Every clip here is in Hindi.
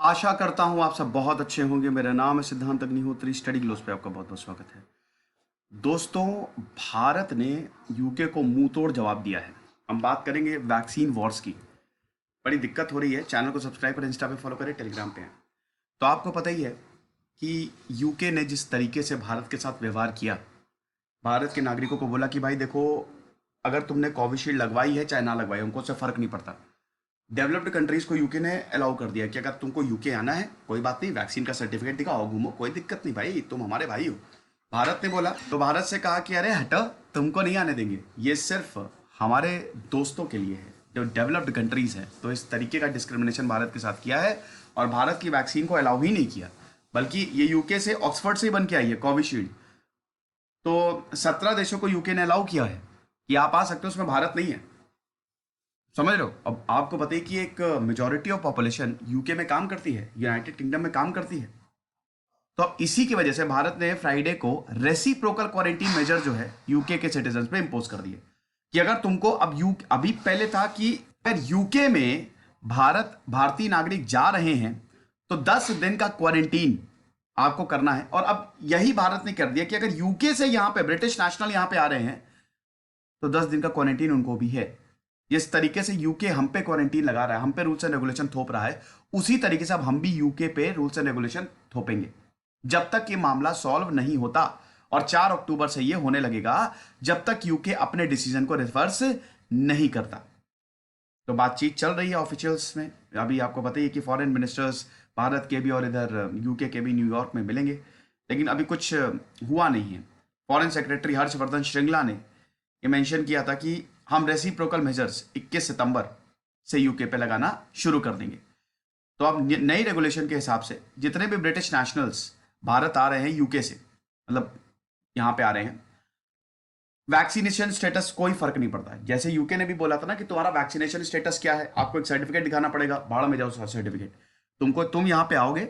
आशा करता हूँ आप सब बहुत अच्छे होंगे। मेरा नाम है सिद्धांत अग्निहोत्री। स्टडी ग्लोस पे आपका बहुत बहुत स्वागत है। दोस्तों, भारत ने यूके को मुंह तोड़ जवाब दिया है। हम बात करेंगे वैक्सीन वॉर्स की। बड़ी दिक्कत हो रही है। चैनल को सब्सक्राइब करें, इंस्टा पे फॉलो करें, टेलीग्राम पे हैं। तो आपको पता ही है कि यूके ने जिस तरीके से भारत के साथ व्यवहार किया, भारत के नागरिकों को बोला कि भाई देखो, अगर तुमने कोविशील्ड लगवाई है चाहे ना लगवाई, उनको उससे फर्क नहीं पड़ता। डेवलप्ड कंट्रीज को यूके ने अलाउ कर दिया कि अगर तुमको यूके आना है कोई बात नहीं, वैक्सीन का सर्टिफिकेट दिखाओ, घूमो, कोई दिक्कत नहीं भाई, तुम हमारे भाई हो। भारत ने बोला तो भारत से कहा कि अरे हटो, तुमको नहीं आने देंगे। ये सिर्फ हमारे दोस्तों के लिए है जो डेवलप्ड कंट्रीज है। तो इस तरीके का डिस्क्रिमिनेशन भारत के साथ किया है और भारत की वैक्सीन को अलाउ ही नहीं किया, बल्कि ये यूके से, ऑक्सफर्ड से ही बन के आई है कोविशील्ड। तो 17 देशों को यूके ने अलाउ किया है कि आप आ सकते हो, उसमें भारत नहीं है। समझ रहे हो? अब आपको बताइए कि एक मेजॉरिटी ऑफ पॉपुलेशन यूके में काम करती है, यूनाइटेड किंगडम में काम करती है। तो अब इसी की वजह से भारत ने फ्राइडे को रेसिप्रोकल क्वारंटीन मेजर जो है यूके के सिटीजन पे इंपोज कर दिए कि अगर तुमको अब अभी पहले था कि अगर यूके में भारतीय नागरिक जा रहे हैं तो 10 दिन का क्वारंटीन आपको करना है। और अब यही भारत ने कर दिया कि अगर यूके से यहां पे ब्रिटिश नेशनल यहां पे आ रहे हैं तो 10 दिन का क्वारंटीन उनको भी है। जिस तरीके से यूके हम पे क्वारंटीन लगा रहा है, हम पे रूल्स एंड रेगुलेशन थोप रहा है, उसी तरीके से अब हम भी यूके पे रूल्स एंड रेगुलेशन थोपेंगे जब तक ये मामला सॉल्व नहीं होता। और 4 अक्टूबर से ये होने लगेगा जब तक यूके अपने डिसीजन को रिवर्स नहीं करता। तो बातचीत चल रही है ऑफिशियल्स में। अभी आपको पता ही है कि फॉरेन मिनिस्टर्स भारत के भी और इधर यूके के भी न्यूयॉर्क में मिलेंगे, लेकिन अभी कुछ हुआ नहीं है। फॉरेन सेक्रेटरी हर्षवर्धन श्रृंगला ने ये मेंशन किया था कि हम रेसिप्रोकल मेजर्स 21 सितंबर से यूके पे लगाना शुरू कर देंगे। तो अब नई रेगुलेशन के हिसाब से जितने भी ब्रिटिश नेशनल्स भारत आ रहे हैं यूके से, मतलब यहां पे आ रहे हैं, वैक्सीनेशन स्टेटस कोई फर्क नहीं पड़ता है। जैसे यूके ने भी बोला था ना कि तुम्हारा वैक्सीनेशन स्टेटस क्या है, आपको एक सर्टिफिकेट दिखाना पड़ेगा, भाड़ में जाओ सर्टिफिकेट। तुम यहां पे आओगे,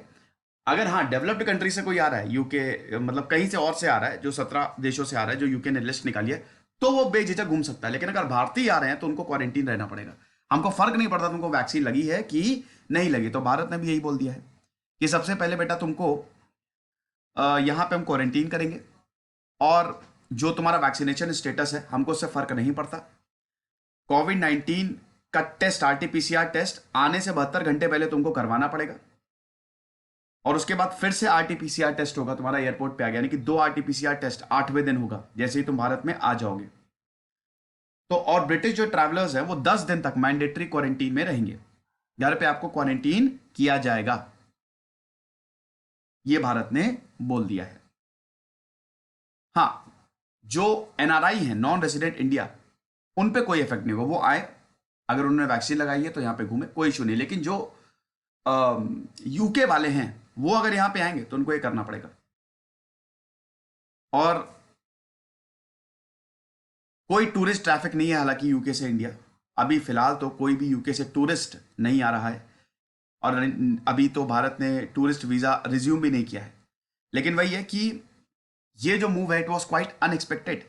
अगर हाँ डेवलप्ड कंट्री से कोई आ रहा है यूके, मतलब कहीं से और से आ रहा है, जो 17 देशों से आ रहा है जो यूके ने लिस्ट निकाली है, तो वो बेझिझक घूम सकता है। लेकिन अगर भारतीय आ रहे हैं तो उनको क्वारंटीन रहना पड़ेगा। हमको फर्क नहीं पड़ता तुमको वैक्सीन लगी है कि नहीं लगी। तो भारत ने भी यही बोल दिया है कि सबसे पहले बेटा तुमको यहां पे हम क्वारंटीन करेंगे, और जो तुम्हारा वैक्सीनेशन स्टेटस है हमको उससे फर्क नहीं पड़ता। कोविड-19 का टेस्ट, आरटीपीसीआर टेस्ट आने से 72 घंटे पहले तुमको करवाना पड़ेगा, और उसके बाद फिर से आरटीपीसीआर टेस्ट होगा तुम्हारा एयरपोर्ट पे आ गया, यानी कि 2 आरटीपीसीआर टेस्ट 8वें दिन होगा जैसे ही तुम भारत में आ जाओगे। तो और ब्रिटिश जो ट्रैवलर्स हैं वो 10 दिन तक मैंडेटरी क्वारंटीन में रहेंगे, घर पे आपको क्वारंटीन किया जाएगा, ये भारत ने बोल दिया है। हाँ, जो एनआरआई है, नॉन रेजिडेंट इंडिया, उन पे कोई इफेक्ट नहीं होगा। वो आए, अगर उन्होंने वैक्सीन लगाई है तो यहां पे घूमे, कोई इशू नहीं। लेकिन जो यूके वाले हैं वो अगर यहां पे आएंगे तो उनको ये करना पड़ेगा। और कोई टूरिस्ट ट्रैफिक नहीं है हालांकि यूके से इंडिया। अभी फिलहाल तो कोई भी यूके से टूरिस्ट नहीं आ रहा है, और अभी तो भारत ने टूरिस्ट वीजा रिज्यूम भी नहीं किया है। लेकिन वही है कि ये जो मूव है it was quite unexpected.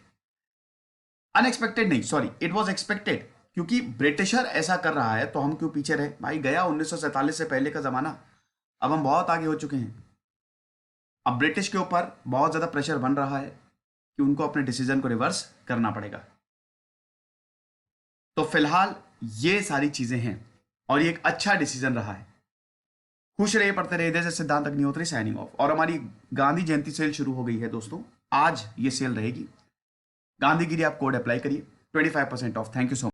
Unexpected नहीं, सॉरी, इट वॉज एक्सपेक्टेड, क्योंकि ब्रिटिशर ऐसा कर रहा है तो हम क्यों पीछे रहे भाई। गया 1947 से पहले का जमाना, अब हम बहुत आगे हो चुके हैं। अब ब्रिटिश के ऊपर बहुत ज्यादा प्रेशर बन रहा है कि उनको अपने डिसीजन को रिवर्स करना पड़ेगा। तो फिलहाल ये सारी चीजें हैं और ये एक अच्छा डिसीजन रहा है। खुश रहिए, पढ़ते रहिए। जैसे सिद्धांत अग्निहोत्री साइनिंग ऑफ। और हमारी गांधी जयंती सेल शुरू हो गई है दोस्तों, आज ये सेल रहेगी। गांधीगिरी आप कोड अप्लाई करिए, 25% of. Thank you so much.